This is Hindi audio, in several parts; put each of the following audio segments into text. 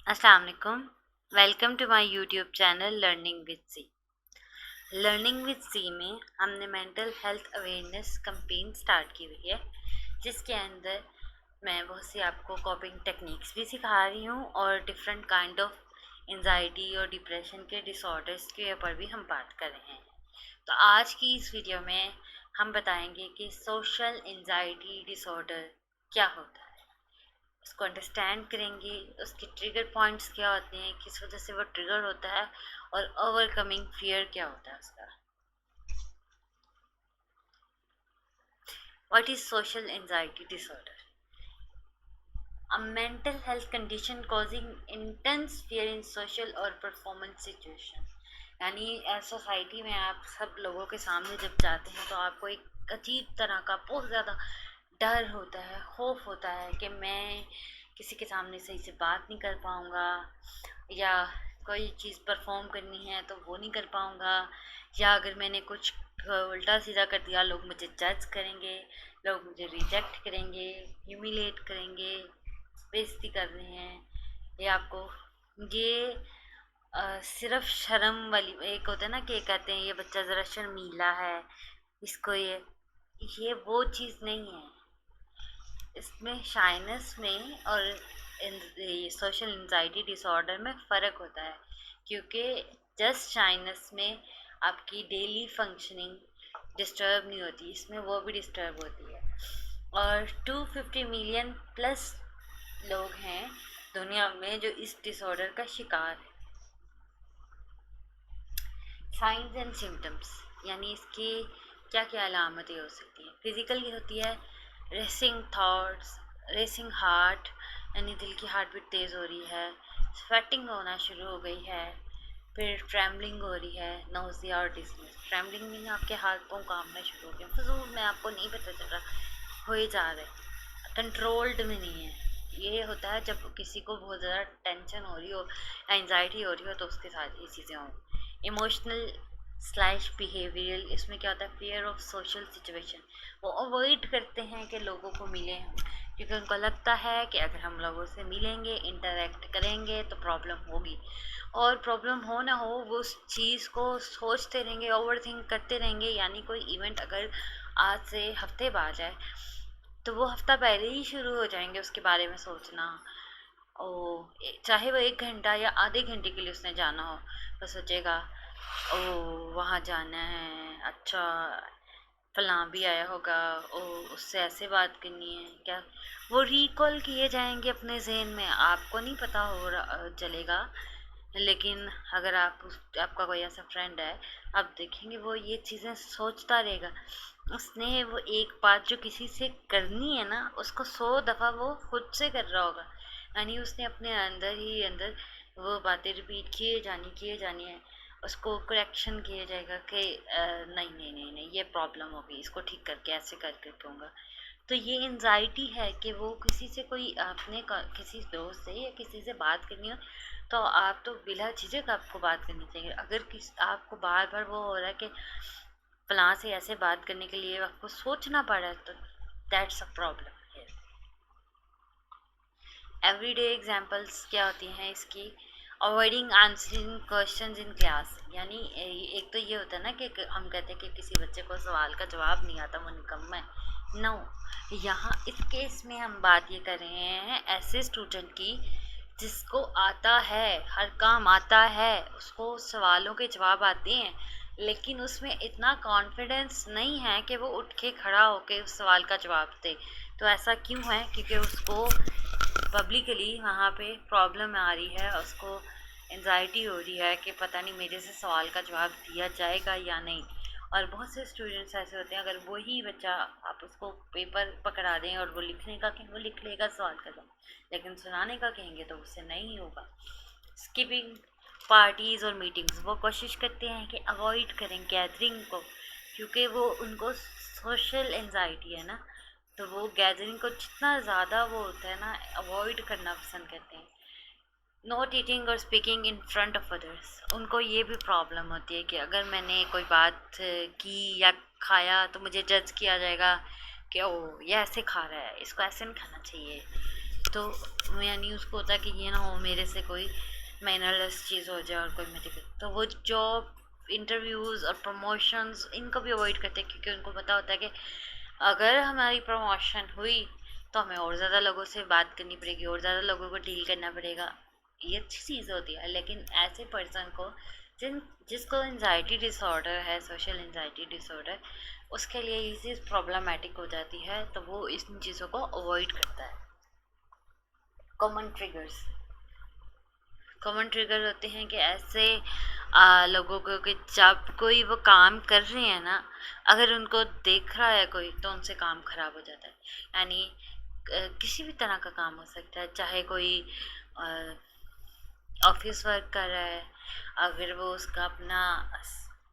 अस्सलाम वालेकुम। Welcome to my YouTube channel learning with C. Learning with C में हमने mental health awareness campaign start की हुई है, जिसके अंदर मैं बहुत सी आपको कॉपिंग टेक्निक्स भी सिखा रही हूँ और डिफरेंट काइंड ऑफ एंजाइटी और डिप्रेशन के डिसऑर्डर्स के ऊपर भी हम बात कर रहे हैं। तो आज की इस वीडियो में हम बताएंगे कि सोशल एंजाइटी डिसऑर्डर क्या होता है, उसको अंडरस्टैंड करेंगे, उसके ट्रिगर पॉइंट्स क्या होते हैं, किस वजह से वो ट्रिगर होता है और ओवरकमिंग फियर क्या होता है उसका। What is social anxiety disorder? A mental health condition causing intense fear in social और परफॉर्मेंस सिचुएशन। यानी सोसाइटी में आप सब लोगों के सामने जब जाते हैं तो आपको एक अजीब तरह का बहुत ज़्यादा डर होता है, खौफ होता है कि मैं किसी के सामने सही से बात नहीं कर पाऊँगा, या कोई चीज़ परफॉर्म करनी है तो वो नहीं कर पाऊँगा, या अगर मैंने कुछ उल्टा सीधा कर दिया लोग मुझे जज करेंगे, लोग मुझे रिजेक्ट करेंगे, ह्यूमिलेट करेंगे, बेइज्जती कर रहे हैं। ये आपको ये सिर्फ शर्म वाली एक होता है ना, कि कहते हैं ये बच्चा ज़रा शर्मीला है, इसको ये वो चीज़ नहीं है। इसमें शाइनेस में और सोशल एंजाइटी डिसऑर्डर में फ़र्क होता है, क्योंकि जस्ट शाइनेस में आपकी डेली फंक्शनिंग डिस्टर्ब नहीं होती, इसमें वो भी डिस्टर्ब होती है। और 250 मिलियन प्लस लोग हैं दुनिया में जो इस डिसऑर्डर का शिकार है। साइंस एंड सिम्टम्स, यानी इसकी क्या क्या अलामतें हो सकती हैं। फिज़िकली होती है रेसिंग थॉट्स, रेसिंग हार्ट, यानी दिल की हार्ट बीट तेज़ हो रही है, स्वेटिंग होना शुरू हो गई है, फिर ट्रैवलिंग हो रही है, नोज़िया और डिजीज। ट्रैवलिंग में आपके हाथ पाँव कांपना शुरू हो गए, फजूल में आपको नहीं पता चल रहा, हो ही जा रहे, कंट्रोल्ड में नहीं है। ये होता है जब किसी को बहुत ज़्यादा टेंशन हो रही हो, एंजाइटी हो रही हो, तो उसके साथ ये चीज़ें हों। इमोशनल स्लैश बिहेवियरल, इसमें क्या होता है, फियर ऑफ सोशल सिचुएशन। वो अवॉइड करते हैं कि लोगों को मिलें, क्योंकि उनको लगता है कि अगर हम लोगों से मिलेंगे, इंटरेक्ट करेंगे तो प्रॉब्लम होगी, और प्रॉब्लम हो ना हो वो उस चीज़ को सोचते रहेंगे, ओवर थिंक करते रहेंगे। यानी कोई इवेंट अगर आज से हफ्ते बाद है तो वो हफ्ता पहले ही शुरू हो जाएंगे उसके बारे में सोचना। ओ, चाहे वो 1 घंटा या आधे घंटे के लिए उसने जाना हो, तो सोचेगा ओ वहाँ जाना है, अच्छा फलां भी आया होगा, ओ उससे ऐसे बात करनी है क्या। वो रिकॉल किए जाएंगे अपने जहन में, आपको नहीं पता हो चलेगा, लेकिन अगर आपका कोई ऐसा फ्रेंड है, आप देखेंगे वो ये चीज़ें सोचता रहेगा। उसने वो एक बात जो किसी से करनी है ना, उसको 100 दफ़ा वो खुद से कर रहा होगा, यानी उसने अपने अंदर ही अंदर वो बातें रिपीट किए जानी है। उसको करेक्शन किया जाएगा कि नहीं नहीं नहीं नहीं, ये प्रॉब्लम हो गई, इसको ठीक करके ऐसे करके कहूँगा। तो ये एंजाइटी है कि वो किसी से कोई आपने किसी दोस्त से या किसी से बात करनी हो, तो आप तो बिला झिझक आपको बात करनी चाहिए। अगर आपको बार बार वो हो रहा है कि फलां से ऐसे बात करने के लिए आपको सोचना पड़ रहा है, तो that's a problem. Everyday examples क्या होती हैं इसकी? Avoiding answering questions in class, यानी एक तो ये होता है ना कि हम कहते हैं कि किसी बच्चे को सवाल का जवाब नहीं आता, वो निकम्मा है। नो, यहाँ इस केस में हम बात ये कर रहे हैं ऐसे स्टूडेंट की जिसको आता है, हर काम आता है, उसको सवालों के जवाब आते हैं, लेकिन उसमें इतना कॉन्फिडेंस नहीं है कि वो उठ के खड़ा होके उस सवाल का जवाब दे। तो ऐसा क्यों है? क्योंकि उसको पब्लिकली वहाँ पे प्रॉब्लम आ रही है, उसको एनजाइटी हो रही है कि पता नहीं मेरे से सवाल का जवाब दिया जाएगा या नहीं। और बहुत से स्टूडेंट्स ऐसे होते हैं, अगर वही बच्चा आप उसको पेपर पकड़ा दें और वो लिखने का कहें, वो लिख लेगा सवाल का जवाब, लेकिन सुनाने का कहेंगे तो उससे नहीं होगा। स्किपिंग पार्टीज़ और मीटिंग्स, वो कोशिश करते हैं कि अवॉइड करें गैदरिंग को, क्योंकि वो उनको सोशल एंजाइटी है ना, तो वो गैदरिंग को जितना ज़्यादा वो होता है ना, अवॉइड करना पसंद करते हैं। नॉट ईटिंग और speaking in front of others, उनको ये भी प्रॉब्लम होती है कि अगर मैंने कोई बात की या खाया तो मुझे जज किया जाएगा कि ओ ये ऐसे खा रहा है, इसको ऐसे नहीं खाना चाहिए। तो यानी उसको होता है कि ये ना हो मेरे से कोई मैनरलेस चीज़ हो जाए और कोई मुझे तो वो जॉब इंटरव्यूज़ और प्रमोशंस इनको भी अवॉइड करते हैं, क्योंकि उनको पता होता है कि अगर हमारी प्रमोशन हुई तो हमें और ज़्यादा लोगों से बात करनी पड़ेगी और ज़्यादा लोगों को डील करना पड़ेगा। ये अच्छी चीज़ होती है, लेकिन ऐसे पर्सन को जिसको एंजाइटी डिसऑर्डर है, सोशल एंजाइटी डिसऑर्डर, उसके लिए ये चीज़ प्रॉब्लमेटिक हो जाती है, तो वो इन चीज़ों को अवॉइड करता है। कॉमन ट्रिगर्स कॉमन ट्रिगर होते हैं कि ऐसे लोगों को कि जब कोई वो काम कर रहे हैं ना, अगर उनको देख रहा है कोई तो उनसे काम खराब हो जाता है। यानी किसी भी तरह का काम हो सकता है, चाहे कोई ऑफिस वर्क कर रहा है, अगर वो उसका अपना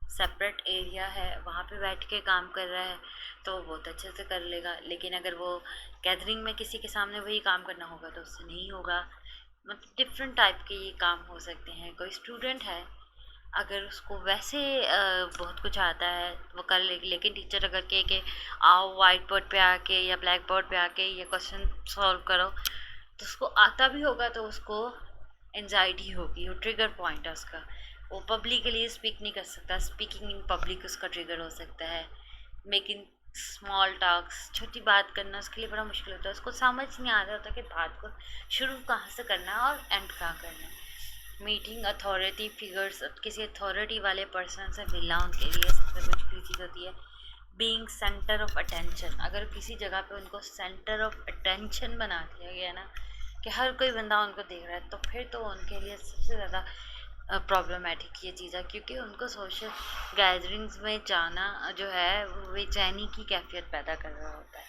सेपरेट एरिया है वहाँ पे बैठ के काम कर रहा है तो वो बहुत अच्छे से कर लेगा, लेकिन अगर वो गैदरिंग में किसी के सामने वही काम करना होगा तो उससे नहीं होगा। मतलब डिफरेंट टाइप के ये काम हो सकते हैं। कोई स्टूडेंट है, अगर उसको वैसे बहुत कुछ आता है वो कर ले, लेकिन टीचर अगर कहे कि आओ वाइट बोर्ड पे आके या ब्लैक बोर्ड पे आके ये क्वेश्चन सॉल्व करो, तो उसको आता भी होगा तो उसको एनजाइटी होगी, वो ट्रिगर पॉइंट है उसका। वो पब्लिकली स्पीक नहीं कर सकता, स्पीकिंग इन पब्लिक उसका ट्रिगर हो सकता है। मेकिंग स्मॉल टॉक्स, छोटी बात करना उसके लिए बड़ा मुश्किल होता है। उसको समझ नहीं आ रहा होता कि बात को शुरू कहाँ से करना है और एंड कहाँ करना है। मीटिंग अथॉरिटी फिगर्स, किसी अथॉरिटी वाले पर्सन से मिलना उनके लिए सबसे मुश्किल चीज़ होती है। बीइंग सेंटर ऑफ अटेंशन, अगर किसी जगह पे उनको सेंटर ऑफ अटेंशन बना दिया गया ना कि हर कोई बंदा उनको देख रहा है, तो फिर तो उनके लिए सबसे ज़्यादा प्रॉब्लमेटिक ये चीज़ है, क्योंकि उनको सोशल गैदरिंग्स में जाना जो है वो बेचैनी की कैफियत पैदा कर रहा होता है।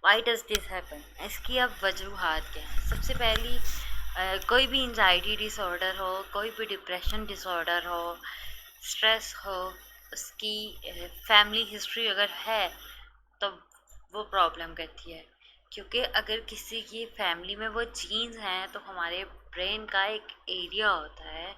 वाई डज दिस हैपन, इसकी अब वजूहात क्या हैं। सबसे पहली कोई भी एंजाइटी डिसऑर्डर हो, कोई भी डिप्रेशन डिसऑर्डर हो, स्ट्रेस हो, उसकी फैमिली हिस्ट्री अगर है तो वो प्रॉब्लम करती है। क्योंकि अगर किसी की फैमिली में वो जीन्स हैं तो हमारे ब्रेन का एक एरिया होता है,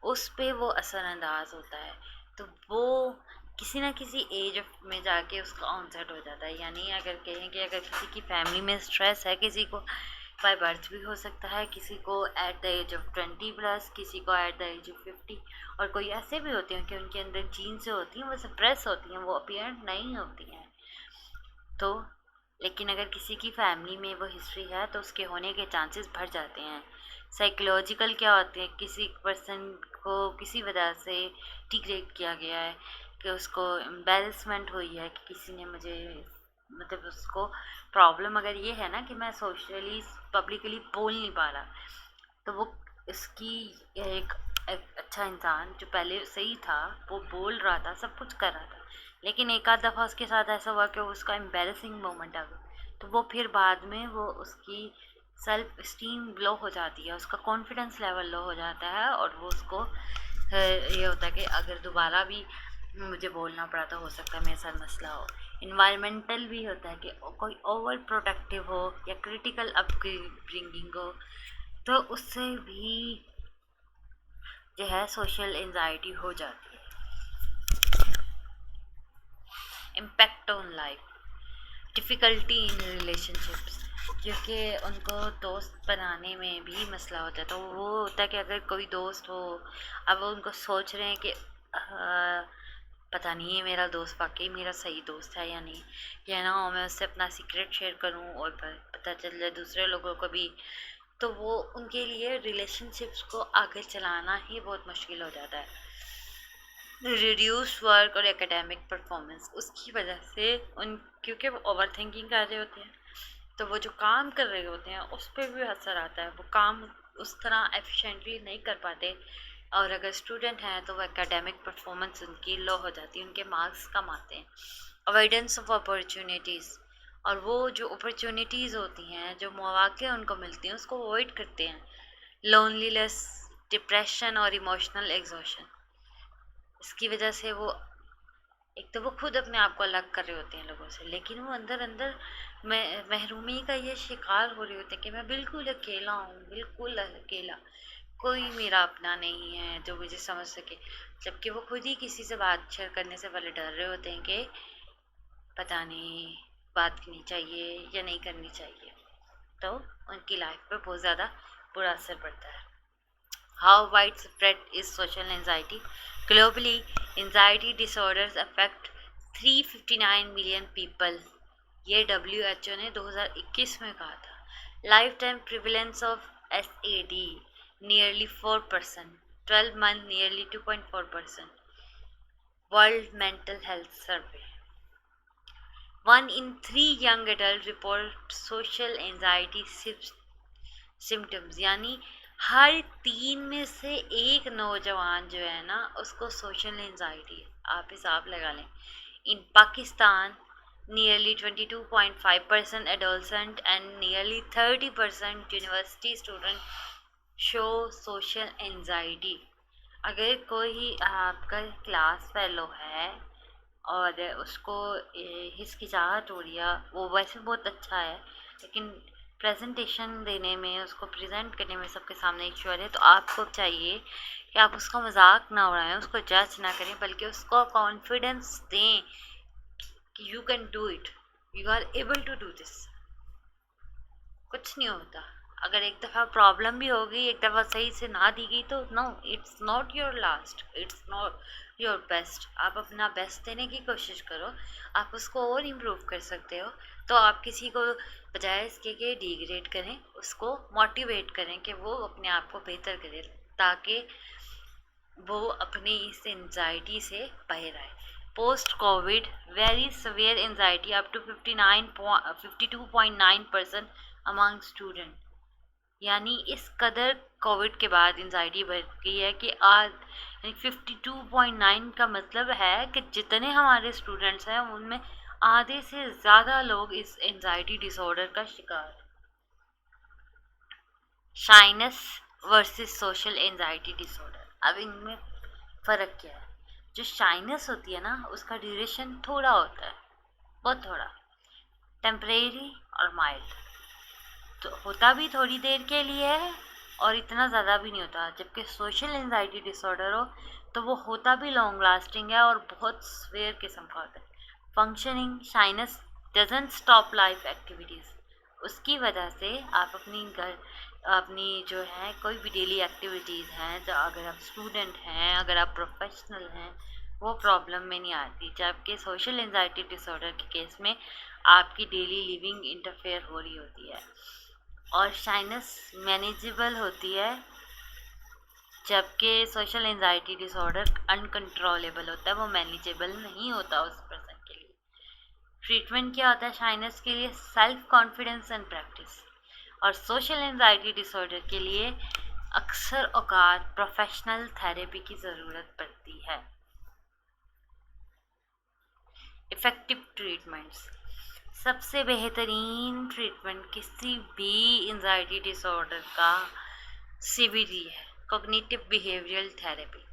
उस पे वो असरअंदाज होता है, तो वो किसी ना किसी एज में जाके उसका ऑनसेट हो जाता है। यानी अगर कहें कि अगर किसी की फैमिली में स्ट्रेस है, किसी को बाय बर्थ भी हो सकता है, किसी को एट द एज ऑफ 20+, किसी को एट द एज ऑफ 50, और कोई ऐसे भी होते हैं कि उनके अंदर जीन से होती हैं वो सप्रेस होती हैं, वो अपीयरेंट नहीं होती हैं। तो लेकिन अगर किसी की फैमिली में वो हिस्ट्री है तो उसके होने के चांसेस बढ़ जाते हैं। साइकोलॉजिकल क्या होते हैं, किसी पर्सन को किसी वजह से डिग्रेड किया गया है, कि उसको एम्बेरसमेंट हुई है कि किसी ने मुझे, मतलब उसको प्रॉब्लम अगर ये है ना कि मैं सोशली पब्लिकली बोल नहीं पा रहा, तो वो इसकी एक अच्छा इंसान जो पहले सही था, वो बोल रहा था, सब कुछ कर रहा था, लेकिन एक आध दफ़ा उसके साथ ऐसा हुआ कि उसका एम्बेरसिंग मोमेंट आ गया, तो वो फिर बाद में वो उसकी सेल्फ इस्टीम लो हो जाती है, उसका कॉन्फिडेंस लेवल लो हो जाता है, और वो उसको ये होता है कि अगर दोबारा भी मुझे बोलना पड़ा तो हो सकता है मेरे साथ मसला हो। इन्वायरमेंटल भी होता है कि कोई ओवर प्रोटेक्टिव हो या क्रिटिकल अपब्रिंगिंग हो, तो उससे भी जो है सोशल एंजाइटी हो जाती है। Impact on life, difficulty in relationships, क्योंकि उनको दोस्त बनाने में भी मसला होता है। तो वो होता है कि अगर कोई दोस्त हो, अब वो उनको सोच रहे हैं कि पता नहीं है मेरा दोस्त वाकई मेरा सही दोस्त है या नहीं, या ना हो मैं उससे अपना सीक्रेट शेयर करूं और पता चल जाए दूसरे लोगों को भी, तो वो उनके लिए रिलेशनशिप्स को आगे चलाना ही बहुत मुश्किल हो जाता है। रिड्यूस वर्क और एकेडमिक परफॉर्मेंस, उसकी वजह से उन, क्योंकि वो ओवर थिंकिंग कर रहे होते हैं, तो वो जो काम कर रहे होते हैं उस पर भी असर आता है, वो काम उस तरह एफिशिएंटली नहीं कर पाते। और अगर स्टूडेंट हैं तो वो एकेडमिक परफॉर्मेंस उनकी लो हो जाती है, उनके मार्क्स कम आते हैं। अवॉइडेंस ऑफ अपॉर्चुनिटीज़, और वो जो अपॉर्चुनिटीज़ होती हैं, जो मौके उनको मिलती हैं, उसको अवॉइड करते हैं। लोनलीनेस, डिप्रेशन और इमोशनल एग्जॉशन, इसकी वजह से वो, एक तो वो खुद अपने आप को अलग कर रहे होते हैं लोगों से, लेकिन वो अंदर अंदर महरूमी का ये शिकार हो रहे होते हैं कि मैं बिल्कुल अकेला हूँ, बिल्कुल अकेला, कोई मेरा अपना नहीं है जो मुझे समझ सके, जबकि वो खुद ही किसी से बात शेयर करने से पहले डर रहे होते हैं कि पता नहीं बात करनी चाहिए या नहीं करनी चाहिए। तो उनकी लाइफ पे बहुत ज़्यादा बुरा असर पड़ता है। How wide spread is social anxiety globally? Anxiety disorders affect 359 million people, ये WHO ने 2021 में कहा था। Life time prevalence of SAD nearly 4%, 12 month nearly 2.4%। World mental health survey, 1 in 3 young adults report social anxiety symptoms, यानी हर 3 में से एक नौजवान जो है ना उसको सोशल एंजाइटी है। आप हिसाब लगा लें। इन Pakistan nearly 22.5% adolescent and nearly 30% university student show social anxiety। अगर कोई आपका क्लास फेलो है और उसको हिचकिचाहट हो रही है, वो वैसे बहुत अच्छा है लेकिन प्रेजेंटेशन देने में, उसको प्रेजेंट करने में सबके सामने एक श्योर है, तो आपको चाहिए कि आप उसका मजाक ना उड़ाएं, उसको जज ना करें, बल्कि उसको कॉन्फिडेंस दें कि you can do it, you are able to do this. कुछ नहीं होता। अगर एक दफ़ा प्रॉब्लम भी होगी, एक दफ़ा सही से ना दी गई, तो no, it's not your last, it's not your best. आप अपना बेस्ट देने की कोशिश करो, आप उसको और इम्प्रूव कर सकते हो। तो आप किसी को बजाय इसके कि डिग्रेड करें, उसको मोटिवेट करें कि वो अपने आप को बेहतर करे, ताकि वो अपनी इस एंजाइटी से बाहर आए। Post Covid very severe anxiety up to 52.9% among student, यानी इस कदर कोविड के बाद एंजाइटी बढ़ गई है कि आज 52.9 का मतलब है कि जितने हमारे स्टूडेंट्स हैं उनमें आधे से ज़्यादा लोग इस एंजाइटी डिसऑर्डर का शिकार। Shyness versus social anxiety disorder, अब इनमें फ़र्क क्या है? जो शाइनेस होती है ना उसका ड्यूरेशन थोड़ा होता है, बहुत थोड़ा, टेम्परेरी और माइल्ड, तो होता भी थोड़ी देर के लिए है और इतना ज़्यादा भी नहीं होता। जबकि सोशल एंजाइटी डिसऑर्डर हो तो वो होता भी लॉन्ग लास्टिंग है और बहुत स्वेयर किस्म का होता है। Functioning shyness doesn't stop life activities, उसकी वजह से आप अपनी जो है कोई भी डेली एक्टिविटीज़ हैं, तो अगर आप स्टूडेंट हैं, अगर आप प्रोफेशनल हैं, वो प्रॉब्लम में नहीं आती। जबकि सोशल एंजाइटी डिसऑर्डर के केस में आपकी डेली लिविंग इंटरफेयर हो रही होती है। और शाइनेस मैनेजेबल होती है, जबकि सोशल एंजाइटी डिसऑर्डर अनकंट्रोलेबल होता है, वो मैनेजेबल नहीं होता उस पर्सन के लिए। ट्रीटमेंट क्या होता है शाइनेस के लिए? Self confidence and practice. और सोशल एंजाइटी डिसऑर्डर के लिए अक्सर औकात प्रोफेशनल थेरेपी की ज़रूरत पड़ती है। इफ़ेक्टिव ट्रीटमेंट्स, सबसे बेहतरीन ट्रीटमेंट किसी भी एंजाइटी डिसऑर्डर का CBT है, कॉग्निटिव बिहेवियरल थेरेपी।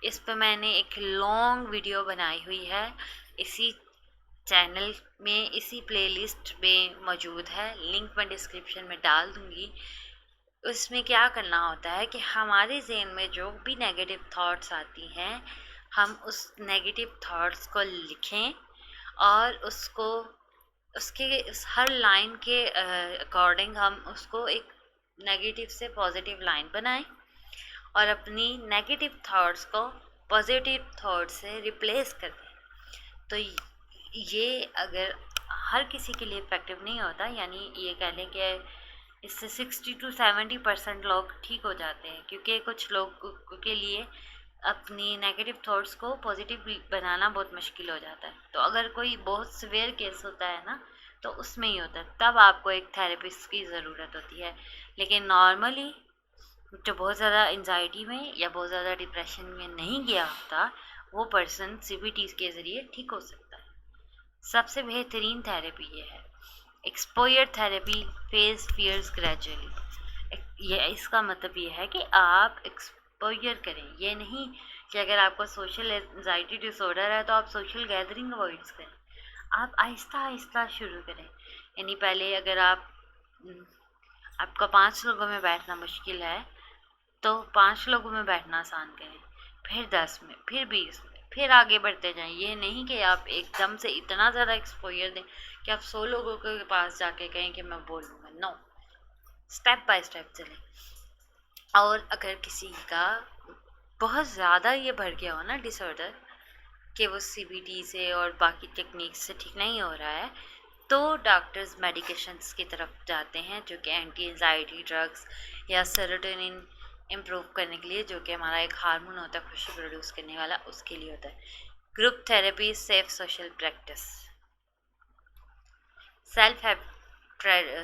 इस पर मैंने एक लॉन्ग वीडियो बनाई हुई है, इसी चैनल में, इसी प्लेलिस्ट में मौजूद है, लिंक मैं डिस्क्रिप्शन में डाल दूँगी। उसमें क्या करना होता है कि हमारे ज़हन में जो भी नेगेटिव थॉट्स आती हैं, हम उस नेगेटिव थॉट्स को लिखें और उसको उसके उस हर लाइन के अकॉर्डिंग हम उसको एक नेगेटिव से पॉजिटिव लाइन बनाएं और अपनी नेगेटिव थॉट्स को पॉजिटिव थॉट्स से रिप्लेस कर दें। तो ये अगर हर किसी के लिए इफेक्टिव नहीं होता, यानी ये कह लें कि इससे 60 to 70% लोग ठीक हो जाते हैं, क्योंकि कुछ लोग के लिए अपनी नेगेटिव थॉट्स को पॉजिटिव बनाना बहुत मुश्किल हो जाता है। तो अगर कोई बहुत सिवियर केस होता है ना, तो उसमें ही होता है, तब आपको एक थेरेपिस्ट की ज़रूरत होती है। लेकिन नॉर्मली जो बहुत ज़्यादा एंजाइटी में या बहुत ज़्यादा डिप्रेशन में नहीं गया होता, वो पर्सन CBT के ज़रिए ठीक हो सकता है। सबसे बेहतरीन थेरेपी ये है। Exposure therapy face fears gradually, ये इसका मतलब ये है कि आप एक्सपोजर करें, ये नहीं कि अगर आपको सोशल एंजाइटी डिसऑर्डर है तो आप सोशल गैदरिंग अवॉइड करें। आप आहिस्ता आहिस्ता शुरू करें, यानी पहले अगर आपका 5 लोगों में बैठना मुश्किल है तो 5 लोगों में बैठना आसान करें, फिर 10 में, फिर 20 में, फिर आगे बढ़ते जाएं। ये नहीं कि आप एकदम से इतना ज़्यादा एक्सपोजर दें कि आप 100 लोगों के पास जाके कहें कि मैं बोलूँगा। नो, स्टेप बाय स्टेप चलें। और अगर किसी का बहुत ज़्यादा ये बढ़ गया हो ना डिसऑर्डर कि वो सीबीटी से और बाकी टेक्निक से ठीक नहीं हो रहा है, तो डॉक्टर्स मेडिकेशंस की तरफ जाते हैं जो कि एंटी एंजाइटी ड्रग्स या सेरोटोनिन इम्प्रूव करने के लिए, जो कि हमारा एक हार्मोन होता है खुशी प्रोड्यूस करने वाला, उसके लिए होता है। Group therapy, safe social practice, self help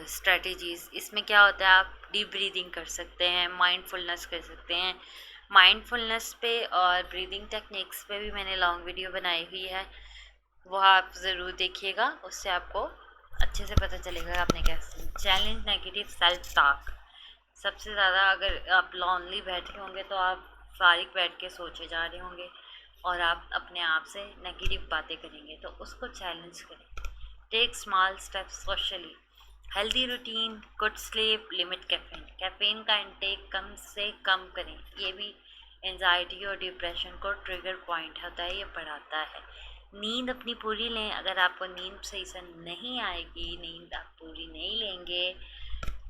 strategies, इसमें क्या होता है, आप डीप ब्रीदिंग कर सकते हैं, माइंडफुलनेस कर सकते हैं। माइंडफुलनेस पे और ब्रीदिंग टेक्निक्स पे भी मैंने लॉन्ग वीडियो बनाई हुई है, वो आप ज़रूर देखिएगा, उससे आपको अच्छे से पता चलेगा आपने कैसे। चैलेंज नेगेटिव सेल्फ टॉक, सबसे ज़्यादा अगर आप लॉनली बैठे होंगे तो आप फारिग बैठ के सोचे जा रहे होंगे और आप अपने आप से नेगेटिव बातें करेंगे, तो उसको चैलेंज करें। Take small steps socially, healthy routine, good sleep, limit caffeine, caffeine का इंटेक कम से कम करें, ये भी एंजाइटी और डिप्रेशन को ट्रिगर पॉइंट होता है, ये बढ़ाता है। नींद अपनी पूरी लें, अगर आपको नींद सही से नहीं आएगी, नींद आप पूरी नहीं लेंगे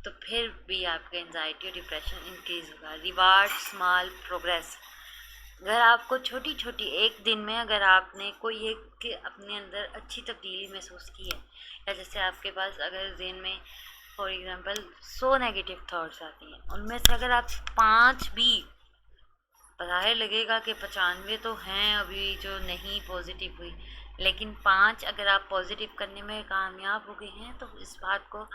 तो फिर भी आपका एंजाइटी और डिप्रेशन इंक्रीज होगा। रिवार्ड स्मॉल प्रोग्रेस, अगर आपको छोटी छोटी एक दिन में अगर आपने कोई एक अपने अंदर अच्छी तब्दीली महसूस की है, या जैसे आपके पास अगर दिन में फॉर एग्जांपल 100 नेगेटिव थॉट्स आती हैं, उनमें से अगर आप 5 भी, बाहर लगेगा कि 95 तो हैं अभी जो नहीं पॉजिटिव हुई, लेकिन 5 अगर आप पॉजिटिव करने में कामयाब हो गए हैं, तो इस बात को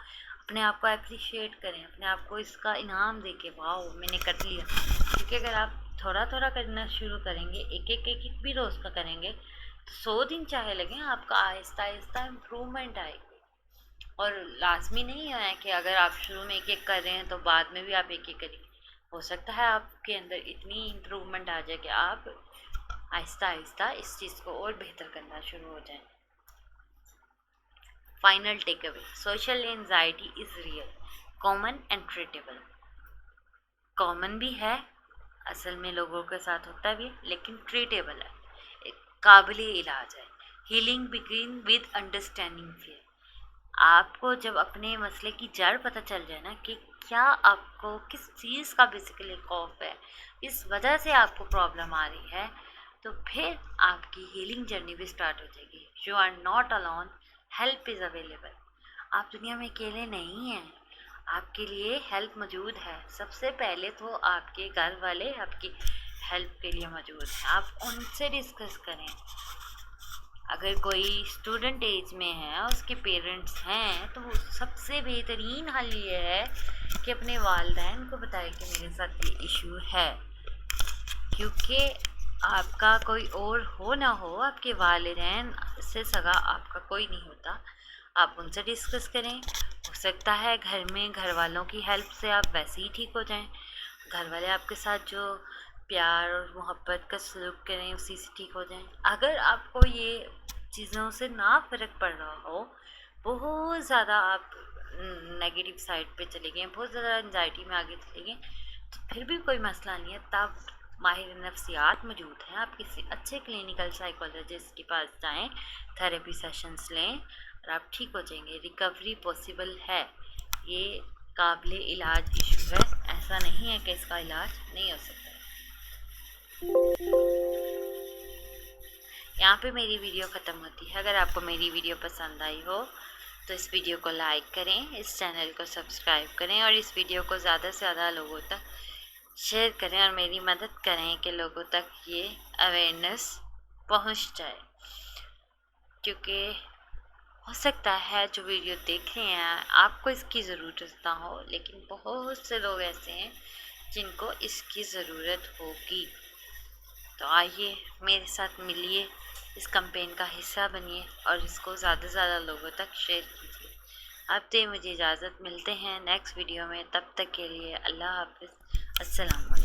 अपने आप को अप्रिशिएट करें, अपने आप को इसका इनाम दे के वाह मैंने कर लिया। क्योंकि अगर आप थोड़ा थोड़ा करना शुरू करेंगे, एक भी रोज़ का करेंगे, तो 100 दिन चाहे लगे, आपका आहिस्ता आहिस्ता इम्प्रूवमेंट आएगी। और लाजमी नहीं है कि अगर आप शुरू में एक एक कर रहे हैं तो बाद में भी आप एक एक करेंगे, हो सकता है आपके अंदर इतनी इम्प्रूवमेंट आ जाए कि आप आहिस्ता आहिस्ता इस चीज़ को और बेहतर करना शुरू हो जाएं। Final take away, social anxiety is real, common and treatable. Common भी है, असल में लोगों के साथ होता भी है, लेकिन ट्रीटेबल है, एक काबिल इलाज है। Healing begin with understanding fear, आपको जब अपने मसले की जड़ पता चल जाए ना कि क्या आपको किस चीज़ का बेसिकली खौफ है, इस वजह से आपको प्रॉब्लम आ रही है, तो फिर आपकी हीलिंग जर्नी भी स्टार्ट हो जाएगी। You are not alone, help is available, आप दुनिया में अकेले नहीं हैं, आपके लिए हेल्प मौजूद है। सबसे पहले तो आपके घर वाले आपकी हेल्प के लिए मौजूद हैं, आप उनसे डिस्कस करें। अगर कोई स्टूडेंट एज में है और उसके पेरेंट्स हैं, तो सबसे बेहतरीन हल ये है कि अपने वालिदैन को बताए कि मेरे साथ ये इशू है, क्योंकि आपका कोई और हो ना हो, आपके वालिदैन से सगा आपका कोई नहीं होता। आप उनसे डिस्कस करें, हो सकता है घर में घर वालों की हेल्प से आप वैसे ही ठीक हो जाएं, घर वाले आपके साथ जो प्यार और मोहब्बत का सलूक करें उसी से ठीक हो जाएं। अगर आपको ये चीज़ों से ना फ़र्क पड़ रहा हो, बहुत ज़्यादा आप नेगेटिव साइड पे चले गए, बहुत ज़्यादा एंजाइटी में आगे चले गए, तो फिर भी कोई मसला नहीं है, तब माहिर नफ्सियात मौजूद हैं, आप किसी अच्छे क्लिनिकल साइकोलॉजिस्ट के पास जाएं, थेरेपी सेशंस लें और आप ठीक हो जाएंगे। रिकवरी पॉसिबल है, ये काबिल इलाज इशू है, ऐसा नहीं है कि इसका इलाज नहीं हो सकता। यहाँ पे मेरी वीडियो ख़त्म होती है। अगर आपको मेरी वीडियो पसंद आई हो तो इस वीडियो को लाइक करें, इस चैनल को सब्सक्राइब करें और इस वीडियो को ज़्यादा से ज़्यादा लोगों तक शेयर करें और मेरी मदद करें कि लोगों तक ये अवेयरनेस पहुँच जाए। क्योंकि हो सकता है जो वीडियो देख रहे हैं आपको इसकी ज़रूरत ना हो, लेकिन बहुत से लोग ऐसे हैं जिनको इसकी ज़रूरत होगी। तो आइए मेरे साथ मिलिए, इस कैंपेन का हिस्सा बनिए और इसको ज़्यादा से ज़्यादा लोगों तक शेयर कीजिए। अब तो मुझे इजाज़त, मिलते हैं नेक्स्ट वीडियो में, तब तक के लिए अल्लाह हाफ़िज़, अस्सलाम वालेकुम।